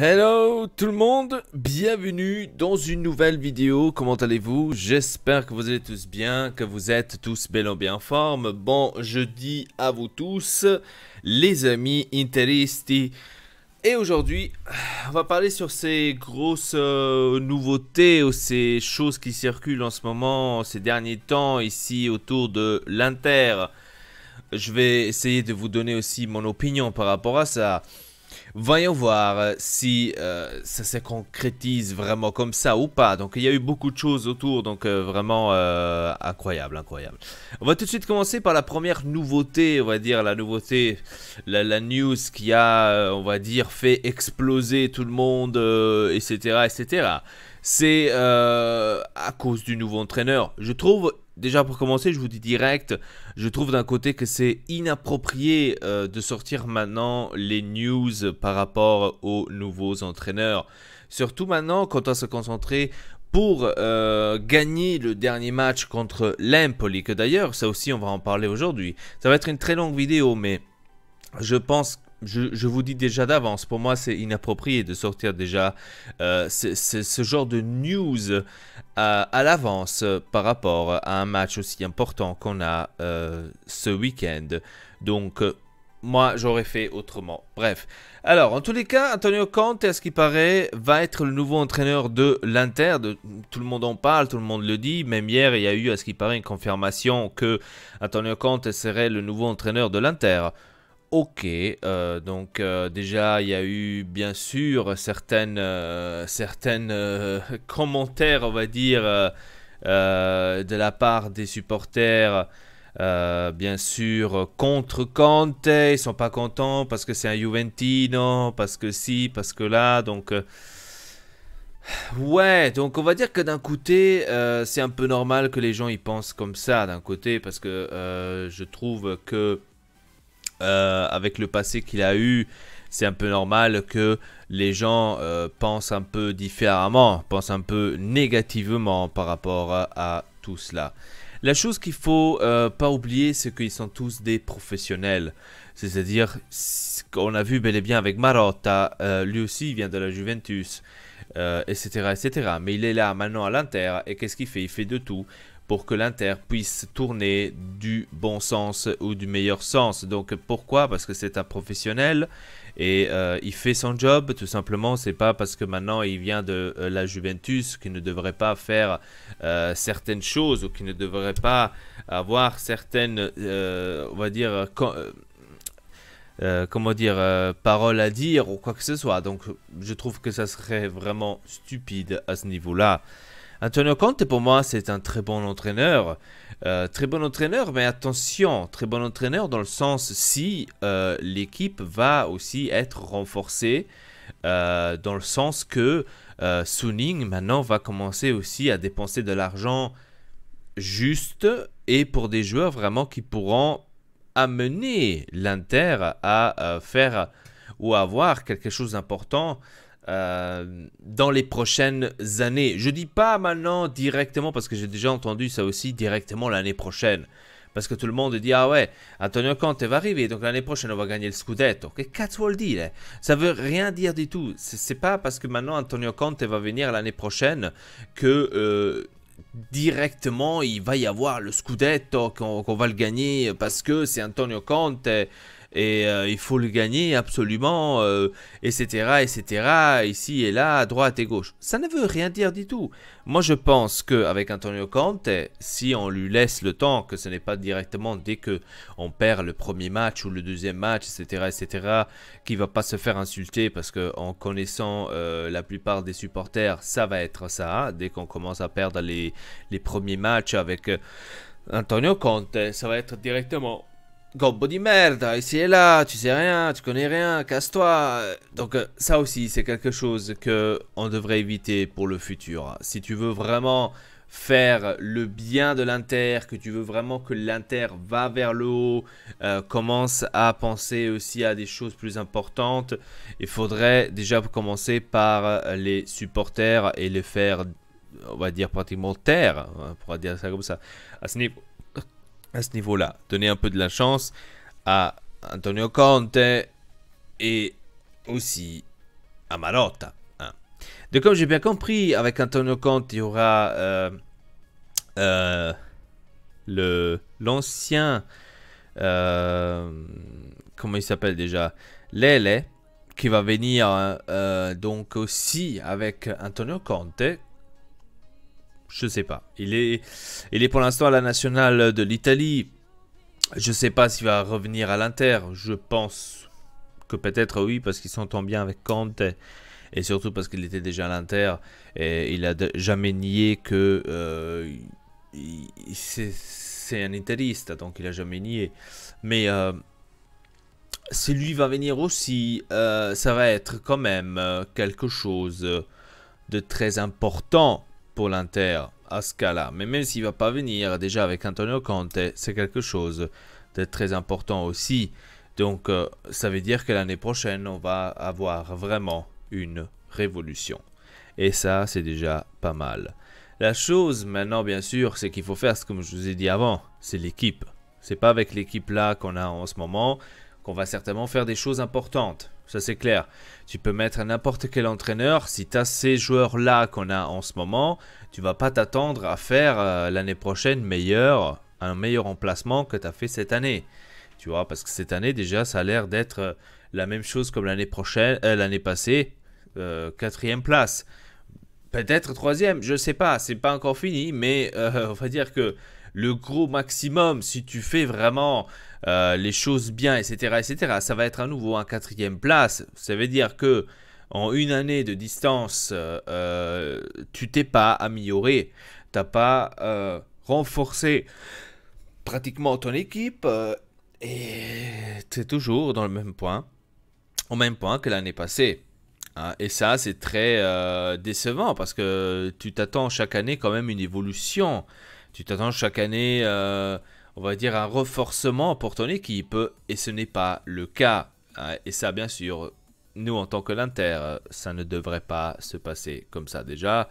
Hello tout le monde, bienvenue dans une nouvelle vidéo. Comment allez-vous? J'espère que vous allez tous bien, que vous êtes tous bel et bien en forme. Bon jeudi à vous tous, les amis interisti. Et aujourd'hui, on va parler sur ces grosses nouveautés ou ces choses qui circulent en ce moment, ces derniers temps ici autour de l'Inter. Je vais essayer de vous donner aussi mon opinion par rapport à ça. Voyons voir si ça se concrétise vraiment comme ça ou pas. Donc il y a eu beaucoup de choses autour, donc vraiment incroyable, incroyable. On va tout de suite commencer par la première nouveauté, on va dire la nouveauté, la news qui a, on va dire, fait exploser tout le monde, etc., etc. C'est à cause du nouveau entraîneur. Je trouve, déjà pour commencer, je vous dis direct, je trouve d'un côté que c'est inapproprié de sortir maintenant les news par rapport aux nouveaux entraîneurs. Surtout maintenant quand on se concentrer pour gagner le dernier match contre l'Empoli, que d'ailleurs, ça aussi on va en parler aujourd'hui. Ça va être une très longue vidéo, mais je pense, je vous dis déjà d'avance, pour moi c'est inapproprié de sortir déjà ce genre de news à l'avance par rapport à un match aussi important qu'on a ce week-end. Donc moi j'aurais fait autrement. Bref, alors en tous les cas, Antonio Conte, à ce qui paraît, va être le nouveau entraîneur de l'Inter. Tout le monde en parle, tout le monde le dit. Même hier, il y a eu, à ce qui paraît, une confirmation que Antonio Conte serait le nouveau entraîneur de l'Inter. Ok, donc déjà il y a eu bien sûr certaines commentaires, on va dire, de la part des supporters, bien sûr, contre Conte. Ils sont pas contents parce que c'est un Juventino, parce que si, parce que là, donc ouais, donc on va dire que d'un côté, c'est un peu normal que les gens y pensent comme ça, d'un côté, parce que je trouve que avec le passé qu'il a eu, c'est un peu normal que les gens pensent un peu différemment, pensent un peu négativement par rapport à tout cela. La chose qu'il faut pas oublier, c'est qu'ils sont tous des professionnels. C'est-à-dire, qu'on a vu bel et bien avec Marotta, lui aussi il vient de la Juventus, etc., etc. Mais il est là maintenant à l'Inter, et qu'est-ce qu'il fait? Il fait de tout pour que l'Inter puisse tourner du bon sens ou du meilleur sens. Donc pourquoi? Parce que c'est un professionnel et il fait son job tout simplement. C'est pas parce que maintenant il vient de la Juventus qu'il ne devrait pas faire certaines choses ou qu'il ne devrait pas avoir certaines, on va dire, comment dire, paroles à dire ou quoi que ce soit. Donc je trouve que ça serait vraiment stupide à ce niveau-là. Antonio Conte, pour moi, c'est un très bon entraîneur. Très bon entraîneur, mais attention, très bon entraîneur dans le sens si l'équipe va aussi être renforcée, dans le sens que Suning, maintenant, va commencer aussi à dépenser de l'argent juste et pour des joueurs vraiment qui pourront amener l'Inter à faire ou à avoir quelque chose d'important dans les prochaines années. Je dis pas maintenant directement parce que j'ai déjà entendu ça aussi directement l'année prochaine. Parce que tout le monde dit ah ouais, Antonio Conte va arriver, donc l'année prochaine on va gagner le Scudetto. Che cazzo vuol dire? Ça veut rien dire du tout. C'est pas parce que maintenant Antonio Conte va venir l'année prochaine que directement il va y avoir le Scudetto, qu'on va le gagner parce que c'est Antonio Conte. Et il faut le gagner absolument, etc., etc., ici et là, à droite et gauche. Ça ne veut rien dire du tout. Moi, je pense qu'avec Antonio Conte, si on lui laisse le temps, que ce n'est pas directement dès qu'on perd le premier match ou le deuxième match, etc., etc., qu'il ne va pas se faire insulter, parce qu'en connaissant la plupart des supporters, ça va être ça. Dès qu'on commence à perdre les premiers matchs avec Antonio Conte, ça va être directement... Gobbo di merda, ici et là, tu sais rien, tu connais rien, casse-toi. Donc ça aussi, c'est quelque chose que on devrait éviter pour le futur. Si tu veux vraiment faire le bien de l'Inter, que tu veux vraiment que l'Inter va vers le haut, commence à penser aussi à des choses plus importantes, il faudrait déjà commencer par les supporters et les faire, on va dire pratiquement taire, on pourra dire ça comme ça, à ce niveau-là, donner un peu de la chance à Antonio Conte et aussi à Marotta. Hein. Donc comme j'ai bien compris, avec Antonio Conte, il y aura l'ancien, comment il s'appelle déjà, Lele, qui va venir donc aussi avec Antonio Conte. Je sais pas. Il est pour l'instant à la nationale de l'Italie. Je sais pas s'il va revenir à l'Inter. Je pense que peut-être oui, parce qu'il s'entend bien avec Conte. Et surtout parce qu'il était déjà à l'Inter. Et il a jamais nié que c'est un interiste. Donc il a jamais nié. Mais si lui va venir aussi, ça va être quand même quelque chose de très important pour l'Inter à ce cas-là. Mais même s'il ne va pas venir, déjà avec Antonio Conte, c'est quelque chose de très important aussi. Donc ça veut dire que l'année prochaine, on va avoir vraiment une révolution. Et ça, c'est déjà pas mal. La chose maintenant, bien sûr, c'est qu'il faut faire ce que je vous ai dit avant, c'est l'équipe. C'est pas avec l'équipe là qu'on a en ce moment qu'on va certainement faire des choses importantes. Ça c'est clair. Tu peux mettre n'importe quel entraîneur. Si tu as ces joueurs-là qu'on a en ce moment, tu vas pas t'attendre à faire l'année prochaine un meilleur emplacement que tu as fait cette année. Tu vois, parce que cette année déjà, ça a l'air d'être la même chose comme l'année passée, 4e place. Peut-être 3e, je sais pas, c'est pas encore fini, mais on va dire que le gros maximum, si tu fais vraiment les choses bien, etc., ça va être à nouveau un 4e place. Ça veut dire que en une année de distance, tu t'es pas amélioré, t'as pas renforcé pratiquement ton équipe et tu es toujours dans le même point, au même point que l'année passée. Hein, et ça, c'est très décevant parce que tu t'attends chaque année quand même une évolution. Tu t'attends chaque année, on va dire, un renforcement pour ton équipe et ce n'est pas le cas. Hein, et ça, bien sûr, nous, en tant que l'Inter, ça ne devrait pas se passer comme ça déjà.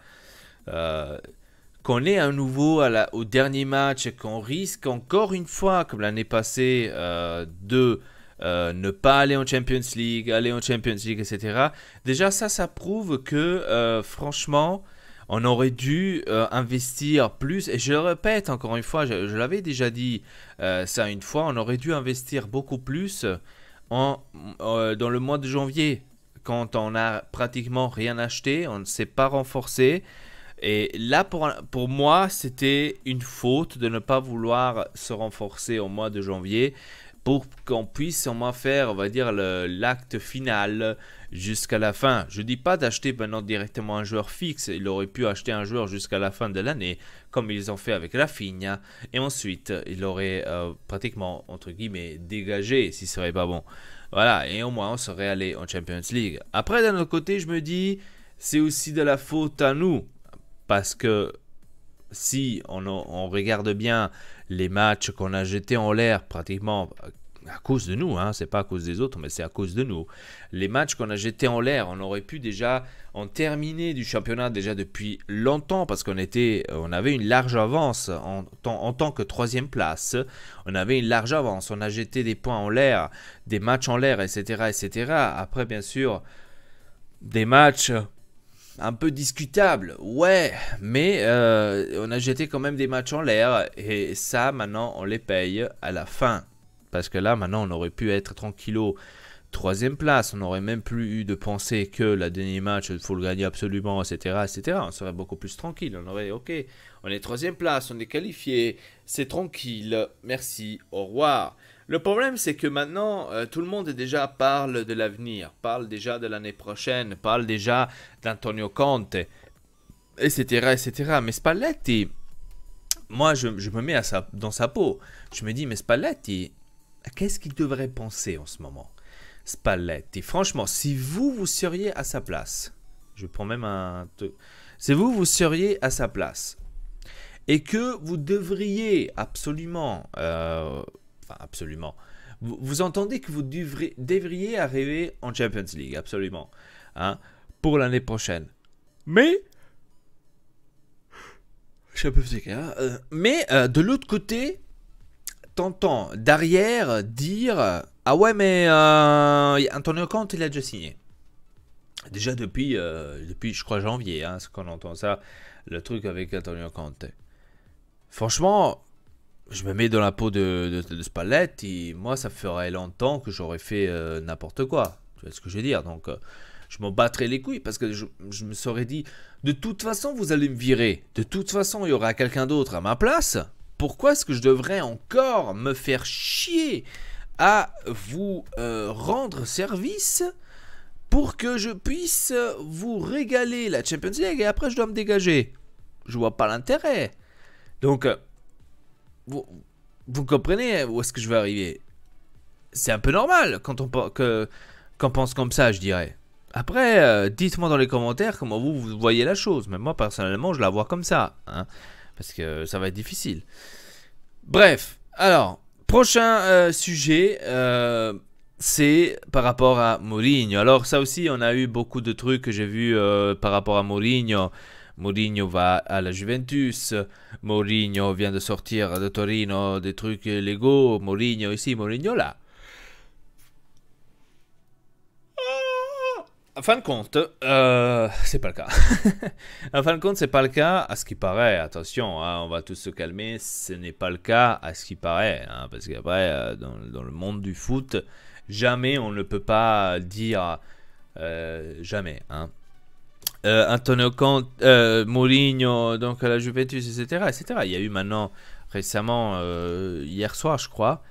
Qu'on est à nouveau au dernier match et qu'on risque encore une fois, comme l'année passée, de ne pas aller en Champions League, etc. Déjà, ça prouve que, franchement, on aurait dû investir plus. Et je le répète encore une fois, je l'avais déjà dit ça une fois, on aurait dû investir beaucoup plus dans le mois de janvier, quand on n'a pratiquement rien acheté, on ne s'est pas renforcé. Et là, pour moi, c'était une faute de ne pas vouloir se renforcer au mois de janvier pour qu'on puisse au moins faire, on va dire, l'acte final jusqu'à la fin. Je ne dis pas d'acheter maintenant directement un joueur fixe. Il aurait pu acheter un joueur jusqu'à la fin de l'année, comme ils ont fait avec Rafinha. Et ensuite, il aurait pratiquement, entre guillemets, dégagé si ce serait pas bon. Voilà, et au moins, on serait allé en Champions League. Après, d'un autre côté, je me dis, c'est aussi de la faute à nous. Parce que si on regarde bien les matchs qu'on a jetés en l'air pratiquement à cause de nous, hein, c'est pas à cause des autres, mais c'est à cause de nous. Les matchs qu'on a jetés en l'air, on aurait pu déjà en terminer du championnat déjà depuis longtemps parce qu'on avait une large avance en tant que 3e place. On avait une large avance, on a jeté des points en l'air, des matchs en l'air, etc. Après, bien sûr, des matchs un peu discutable, ouais, mais on a jeté quand même des matchs en l'air et ça, maintenant, on les paye à la fin. Parce que là, maintenant, on aurait pu être tranquillo 3e place. On n'aurait même plus eu de penser que le dernier match, il faut le gagner absolument, etc. On serait beaucoup plus tranquille. On aurait, ok, on est 3e place, on est qualifié, c'est tranquille, merci, au revoir. Le problème, c'est que maintenant, tout le monde déjà parle de l'avenir, parle déjà de l'année prochaine, parle déjà d'Antonio Conte, etc. Mais Spalletti, moi, je me mets dans sa peau. Je me dis, mais Spalletti, qu'est-ce qu'il devrait penser en ce moment? Spalletti, franchement, si vous seriez à sa place, je prends même si vous seriez à sa place, et que vous devriez absolument... absolument. Vous entendez que vous devriez arriver en Champions League, absolument, hein, pour l'année prochaine. Mais, je suis un peu fatigué, hein, mais de l'autre côté, t'entends derrière dire, ah ouais, mais Antonio Conte, il a déjà signé. Déjà depuis je crois janvier, hein, ce qu'on entend ça, le truc avec Antonio Conte. Franchement, je me mets dans la peau de Spalletti, moi ça ferait longtemps que j'aurais fait n'importe quoi. Tu vois ce que je veux dire? Donc je m'en battrais les couilles parce que je me serais dit, de toute façon vous allez me virer, de toute façon il y aura quelqu'un d'autre à ma place. Pourquoi est-ce que je devrais encore me faire chier à vous rendre service pour que je puisse vous régaler la Champions League et après je dois me dégager? Je vois pas l'intérêt. Donc vous, vous comprenez où est-ce que je veux arriver? C'est un peu normal quand qu'on pense comme ça, je dirais. Après, dites-moi dans les commentaires comment vous voyez la chose. Mais moi, personnellement, je la vois comme ça. Hein, parce que ça va être difficile. Bref, alors, prochain sujet, c'est par rapport à Mourinho. Alors, ça aussi, on a eu beaucoup de trucs que j'ai vus par rapport à Mourinho. Mourinho va à la Juventus. Mourinho vient de sortir de Torino des trucs légaux. Mourinho ici, Mourinho là. En fin de compte, c'est pas le cas. En fin de compte, c'est pas le cas à ce qui paraît. Attention, hein, on va tous se calmer. Ce n'est pas le cas à ce qui paraît. Hein, parce qu'après, dans le monde du foot, jamais on ne peut pas dire jamais. Hein. Antonio Conte, Mourinho, donc à la Juventus, etc., etc. Il y a eu maintenant, récemment, hier soir, je crois,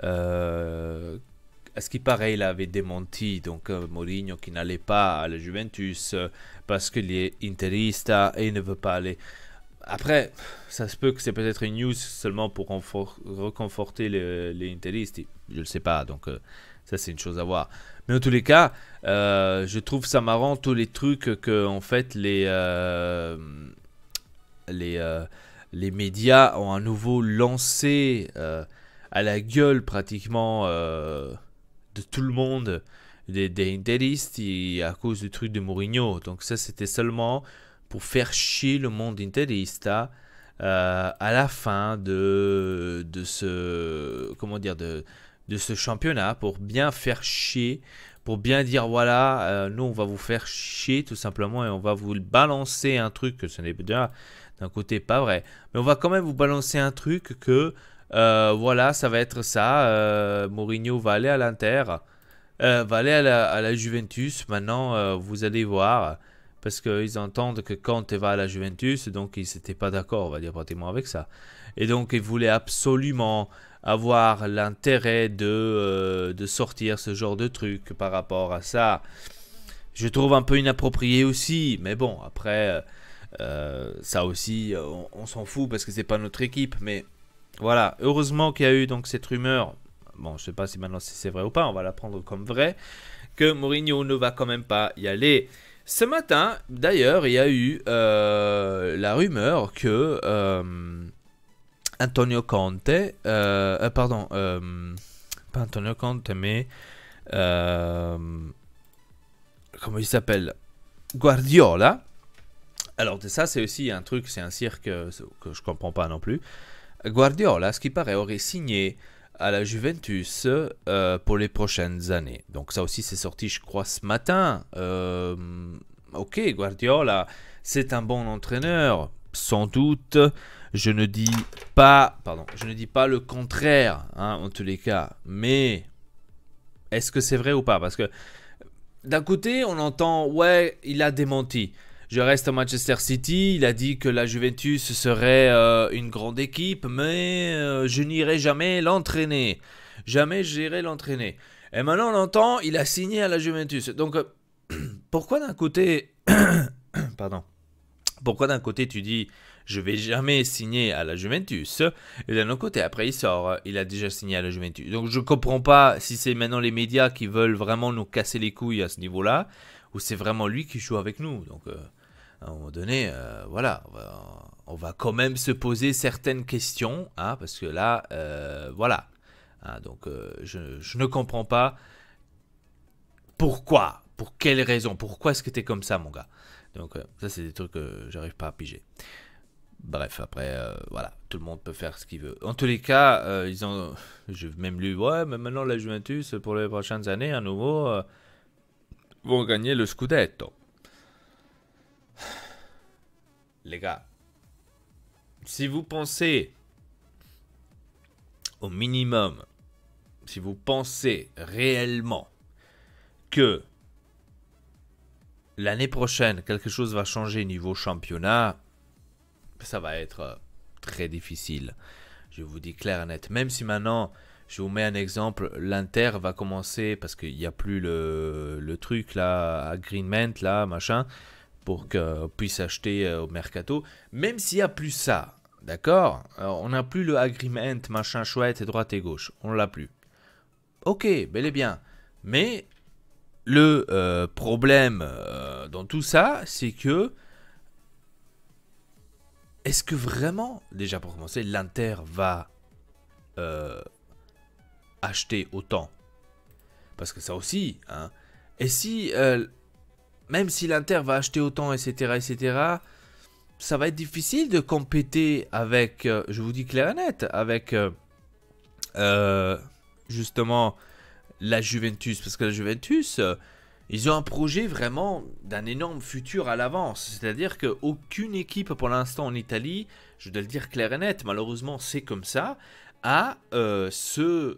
à ce qui paraît, il avait démenti donc Mourinho qui n'allait pas à la Juventus parce qu'il est interista et il ne veut pas aller. Après, ça se peut que c'est peut-être une news seulement pour reconforter les interistes. Je ne sais pas, donc ça c'est une chose à voir. Mais en tous les cas, je trouve ça marrant tous les trucs que en fait les médias ont à nouveau lancé à la gueule pratiquement de tout le monde, des interistes à cause du truc de Mourinho. Donc ça c'était seulement pour faire chier le monde interista à la fin de ce comment dire de ce championnat, pour bien faire chier, pour bien dire voilà, nous on va vous faire chier tout simplement et on va vous balancer un truc que ce n'est déjà d'un côté pas vrai, mais on va quand même vous balancer un truc que voilà, ça va être ça, Mourinho va aller à l'Inter, va aller à la Juventus, maintenant vous allez voir, parce qu'ils entendent que Conte va à la Juventus, donc ils n'étaient pas d'accord, on va dire pratiquement avec ça, et donc ils voulaient absolument avoir l'intérêt de sortir ce genre de truc par rapport à ça. Je trouve un peu inapproprié aussi, mais bon, après, ça aussi, on s'en fout parce que c'est pas notre équipe, mais voilà, heureusement qu'il y a eu donc cette rumeur, bon, je sais pas si maintenant c'est vrai ou pas, on va la prendre comme vrai, que Mourinho ne va quand même pas y aller. Ce matin, d'ailleurs, il y a eu la rumeur que Antonio Conte, pardon, pas Antonio Conte, mais comment il s'appelle, Guardiola. Alors ça, c'est aussi un truc, c'est un cirque que je comprends pas non plus. Guardiola, ce qui paraît, aurait signé à la Juventus pour les prochaines années. Donc ça aussi, c'est sorti, je crois, ce matin. Ok, Guardiola, c'est un bon entraîneur, sans doute. Je ne dis pas, le contraire, hein, en tous les cas. Mais est-ce que c'est vrai ou pas? Parce que d'un côté, on entend, ouais, il a démenti. Je reste à Manchester City, il a dit que la Juventus serait une grande équipe, mais je n'irai jamais l'entraîner. Jamais j'irai l'entraîner. Et maintenant, on entend, il a signé à la Juventus. Donc, pourquoi d'un côté... Pardon. Pourquoi d'un côté tu dis je vais jamais signer à la Juventus et d'un autre côté après il sort il a déjà signé à la Juventus. Donc je comprends pas si c'est maintenant les médias qui veulent vraiment nous casser les couilles à ce niveau-là ou c'est vraiment lui qui joue avec nous. Donc à un moment donné voilà, on va quand même se poser certaines questions hein, parce que là voilà hein, donc je ne comprends pas pourquoi, pour quelle raison, pourquoi est-ce que t'es comme ça mon gars. Donc ça c'est des trucs que j'arrive pas à piger. Bref, après, voilà, tout le monde peut faire ce qu'il veut. En tous les cas, j'ai même lu, ouais, mais maintenant la Juventus, pour les prochaines années, à nouveau, vont gagner le Scudetto. Les gars, si vous pensez au minimum, si vous pensez réellement que l'année prochaine, quelque chose va changer niveau championnat, ça va être très difficile. Je vous dis clair et net. Même si maintenant, je vous mets un exemple, l'Inter va commencer, parce qu'il n'y a plus le truc là, agreement là, machin, pour qu'on puisse acheter au mercato. Même s'il n'y a plus ça, d'accord? On n'a plus le agreement, machin chouette, et droite et gauche. On ne l'a plus. Ok, bel et bien. Mais le problème dans tout ça, c'est que est-ce que vraiment, déjà pour commencer, l'Inter va acheter autant? Parce que ça aussi, hein. Et si, même si l'Inter va acheter autant, etc., ça va être difficile de compéter avec, je vous dis clair et net, avec justement la Juventus. Parce que la Juventus, ils ont un projet vraiment d'un énorme futur à l'avance. C'est-à-dire qu'aucune équipe pour l'instant en Italie, je dois le dire clair et net, malheureusement c'est comme ça, a ce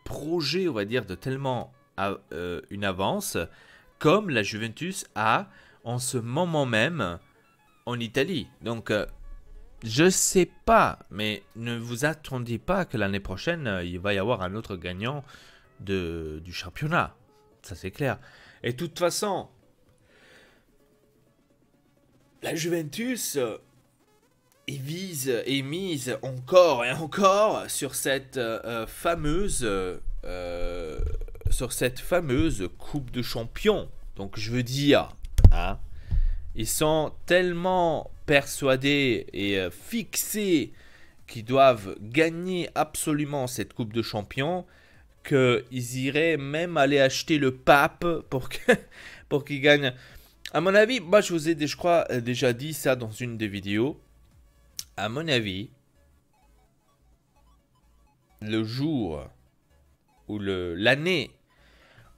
projet, on va dire, de tellement une avance comme la Juventus a en ce moment même en Italie. Donc, je sais pas, mais ne vous attendez pas que l'année prochaine, il va y avoir un autre gagnant du championnat. Ça, c'est clair. Et de toute façon, la Juventus est mise encore et encore sur cette fameuse Coupe de Champions. Donc, je veux dire, hein, ils sont tellement persuadés et fixés qu'ils doivent gagner absolument cette Coupe de Champions qu'ils iraient même aller acheter le pape pour qu'il gagne. À mon avis, moi je vous ai, je crois, déjà dit ça dans une des vidéos. À mon avis, le jour ou l'année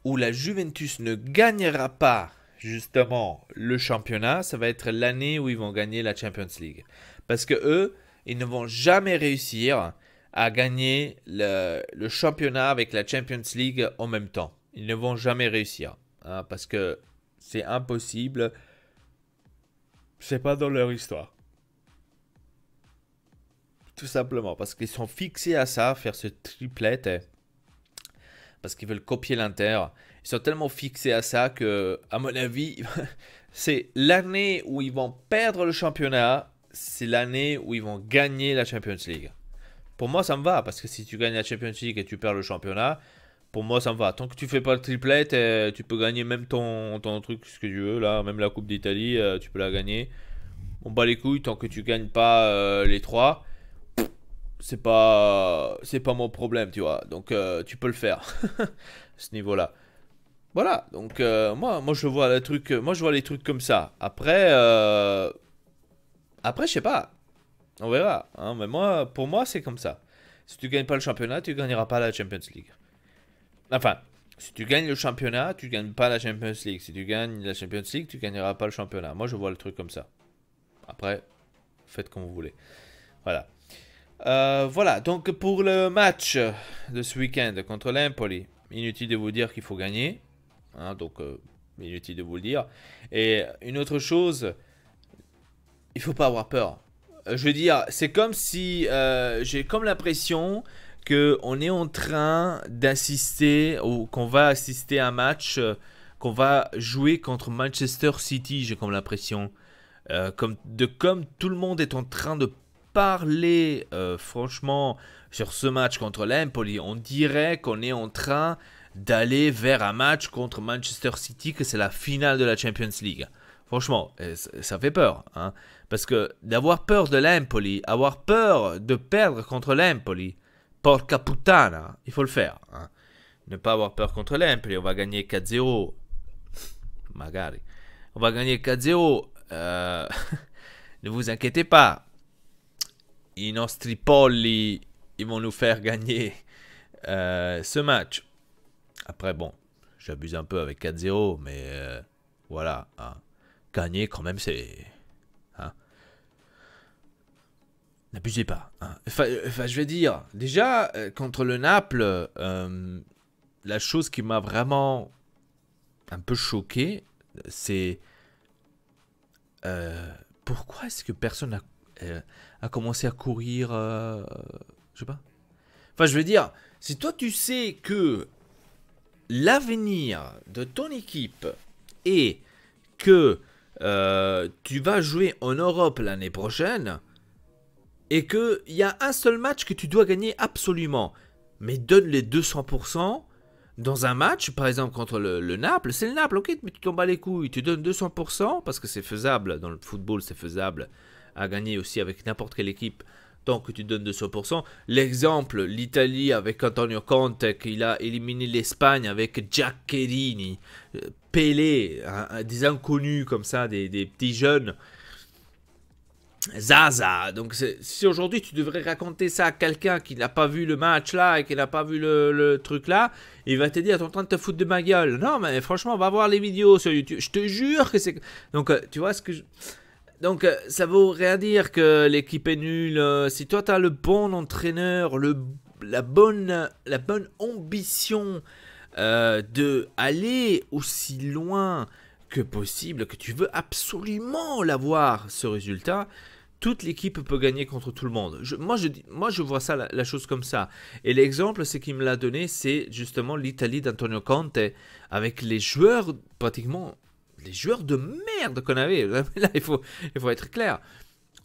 où la Juventus ne gagnera pas justement le championnat, ça va être l'année où ils vont gagner la Champions League. Parce que eux, ils ne vont jamais réussir à gagner le championnat avec la Champions League en même temps. Ils ne vont jamais réussir. Hein, parce que c'est impossible. C'est pas dans leur histoire. Tout simplement. Parce qu'ils sont fixés à ça, faire ce triplet. Parce qu'ils veulent copier l'Inter. Ils sont tellement fixés à ça que, à mon avis, c'est l'année où ils vont perdre le championnat. C'est l'année où ils vont gagner la Champions League. Pour moi, ça me va, parce que si tu gagnes la Champions League et tu perds le championnat, pour moi, ça me va. Tant que tu fais pas le triplet, tu peux gagner même ton truc, ce que tu veux, là, même la Coupe d'Italie, tu peux la gagner. On bat les couilles, tant que tu gagnes pas les trois, c'est pas mon problème, tu vois. Donc, tu peux le faire, à ce niveau-là. Voilà, donc moi, je vois les trucs comme ça. Après, je sais pas. On verra, hein, mais pour moi, c'est comme ça. Si tu gagnes pas le championnat, tu gagneras pas la Champions League. Enfin, si tu gagnes le championnat, tu gagnes pas la Champions League. Si tu gagnes la Champions League, tu gagneras pas le championnat. Moi, je vois le truc comme ça. Après, faites comme vous voulez. Voilà. Voilà, donc pour le match de ce week-end contre l'Empoli, inutile de vous dire qu'il faut gagner. Hein, donc, inutile de vous le dire. Et une autre chose, il faut pas avoir peur. Je veux dire, c'est comme si j'ai comme l'impression qu'on est en train d'assister ou qu'on va assister à un match qu'on va jouer contre Manchester City, j'ai comme l'impression. Comme tout le monde est en train de parler franchement sur ce match contre l'Empoli, on dirait qu'on est en train d'aller vers un match contre Manchester City, que c'est la finale de la Champions League. Franchement, ça fait peur, hein. Parce que d'avoir peur de l'Empoli, avoir peur de perdre contre l'Empoli, porca puttana, il faut le faire, hein. Ne pas avoir peur contre l'Empoli, on va gagner 4-0. Magari. On va gagner 4-0. Ne vous inquiétez pas. I nostri polli, ils vont nous faire gagner ce match. Après, bon, j'abuse un peu avec 4-0, mais voilà. Hein. Gagner, quand même, c'est... Hein. N'abusez pas. Hein. Enfin, je vais dire, déjà, contre le Naples, la chose qui m'a vraiment un peu choqué, c'est... pourquoi est-ce que personne a commencé à courir je sais pas. Enfin, je veux dire, si toi tu sais que l'avenir de ton équipe est que tu vas jouer en Europe l'année prochaine et qu'il y a un seul match que tu dois gagner absolument, mais donne les 200% dans un match, par exemple contre le Naples, c'est le Naples, ok, mais tu t'en bats les couilles, tu donnes 200% parce que c'est faisable, dans le football c'est faisable à gagner aussi avec n'importe quelle équipe tant que tu donnes 200%. L'exemple, l'Italie avec Antonio Conte, qu'il a éliminé l'Espagne avec Giaccherini, Pelé, des inconnus comme ça, des petits jeunes. Zaza, donc si aujourd'hui tu devrais raconter ça à quelqu'un qui n'a pas vu le match là et qui n'a pas vu le truc là, il va te dire t'es en train de te foutre de ma gueule. Non mais franchement va voir les vidéos sur YouTube, je te jure que c'est... Donc tu vois ce que je... Donc ça vaut rien dire que l'équipe est nulle. Si toi tu as le bon entraîneur, la bonne ambition de aller aussi loin que possible, que tu veux absolument l'avoir ce résultat, toute l'équipe peut gagner contre tout le monde. Moi, je vois ça, la chose comme ça. Et l'exemple, c'est qu'il me l'a donné, c'est justement l'Italie d'Antonio Conte, avec les joueurs, pratiquement, les joueurs de merde qu'on avait. Là, il faut être clair.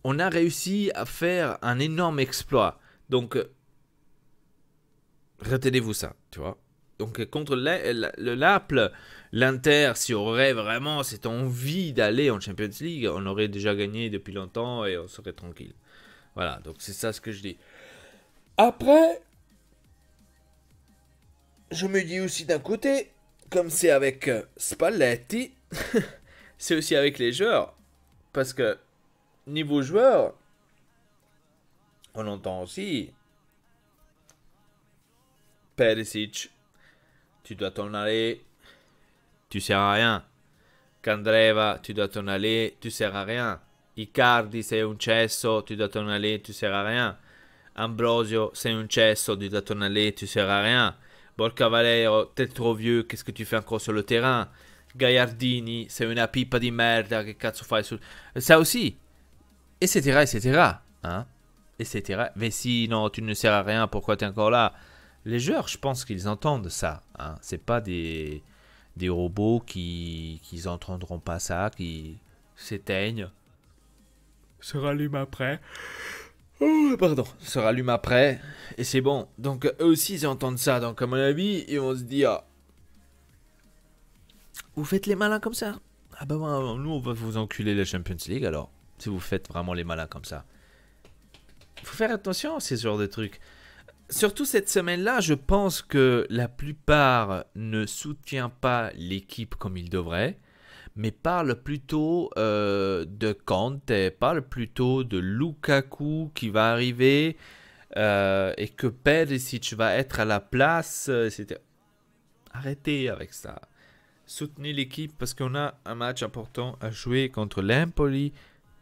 On a réussi à faire un énorme exploit. Donc, retenez-vous ça, tu vois. Donc, contre le Naples, l'Inter, si on aurait vraiment cette envie d'aller en Champions League, on aurait déjà gagné depuis longtemps et on serait tranquille. Voilà, donc c'est ça ce que je dis. Après, je me dis aussi d'un côté, comme c'est avec Spalletti, c'est aussi avec les joueurs. Parce que, niveau joueur, on entend aussi Perisic, tu dois t'en aller, tu sers à rien. Candreva, tu dois t'en aller, tu sers à rien. Icardi, sei un cesso, tu dois t'en aller, tu sers à rien. Ambrosio, sei un cesso, tu dois t'en aller, tu sers à rien. Borca Valero, t'es trop vieux, qu'est-ce que tu fais encore sur le terrain? Gagliardini, sei una pipa di merda, che cazzo fai sul... Ça aussi. Etc, etc. Hein? Etc. Mais si, non, tu ne sers à rien, pourquoi t'es encore là? Les joueurs, je pense qu'ils entendent ça. Hein? C'est pas des robots qui n'entendront pas ça, qui s'éteignent, se rallument après. Oh, pardon, se rallument après, et c'est bon. Donc eux aussi ils entendent ça, donc à mon avis, ils vont se dire, vous faites les malins comme ça? Ah bah nous on va vous enculer la Champions League alors, si vous faites vraiment les malins comme ça. Faut faire attention à ces genres de trucs. Surtout cette semaine-là, je pense que la plupart ne soutient pas l'équipe comme il devrait, mais parle plutôt de Conte, parle plutôt de Lukaku qui va arriver et que Perisic va être à la place. Arrêtez avec ça. Soutenez l'équipe parce qu'on a un match important à jouer contre l'Empoli,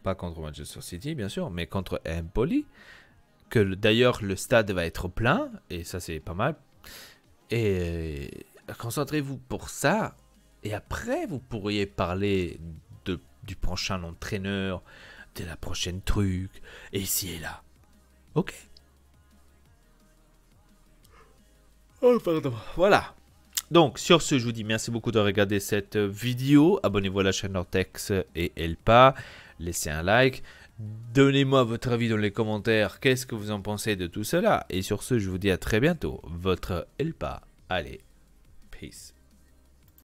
pas contre Manchester City bien sûr, mais contre Empoli. Que d'ailleurs le stade va être plein, et ça c'est pas mal. Et concentrez-vous pour ça, et après vous pourriez parler du prochain entraîneur, de la prochaine truc, et ici et là. Ok. Oh pardon. Voilà. Donc sur ce, je vous dis merci beaucoup de regarder cette vidéo. Abonnez-vous à la chaîne Nortex et Elpa. Laissez un like. Donnez-moi votre avis dans les commentaires, qu'est-ce que vous en pensez de tout cela. Et sur ce, je vous dis à très bientôt, votre Elpa. Allez, peace.